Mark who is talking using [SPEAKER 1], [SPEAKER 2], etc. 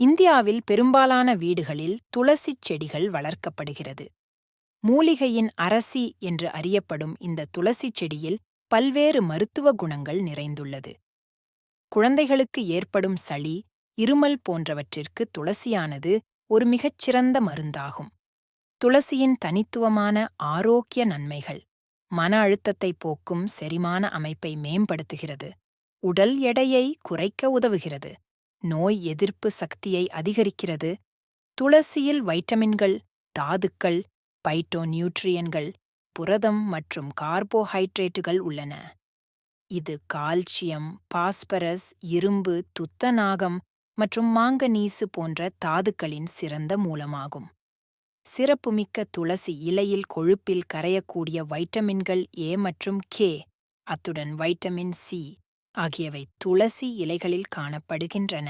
[SPEAKER 1] இந்தியாவில் பெரும்பாலான வீடுகளில் துளசிச் செடிகள் வளர்க்கப்படுகிறது. மூலிகையின் அரசி என்று அறியப்படும் இந்த துளசிச் செடியில் பல்வேறு மருத்துவ குணங்கள் நிறைந்துள்ளது. குழந்தைகளுக்கு ஏற்படும் சளி, இருமல் போன்றவற்றிற்கு துளசியானது ஒரு மிகச்சிறந்த மருந்தாகும். துளசியின் தனித்துவமான ஆரோக்கிய நன்மைகள்: மன அழுத்தத்தை போக்கும், செரிமான அமைப்பை மேம்படுத்துகிறது, உடல் எடையை குறைக்க உதவுகிறது, நோய் எதிர்ப்பு சக்தியை அதிகரிக்கிறது. துளசியில் வைட்டமின்கள், தாதுக்கள், பைட்டோநியூட்ரியன்கள், புரதம் மற்றும் கார்போஹைட்ரேட்டுகள் உள்ளன. இது கால்சியம், பாஸ்பரஸ், இரும்பு, துத்தநாகம் மற்றும் மாங்கனீசு போன்ற தாதுக்களின் சிறந்த மூலமாகும். சிறப்புமிக்க துளசி இலையில் கொழுப்பில் கரையக்கூடிய வைட்டமின்கள் ஏ மற்றும் கே, அத்துடன் வைட்டமின் சி ஆகியவை துளசி இலைகளில் காணப்படுகின்றன.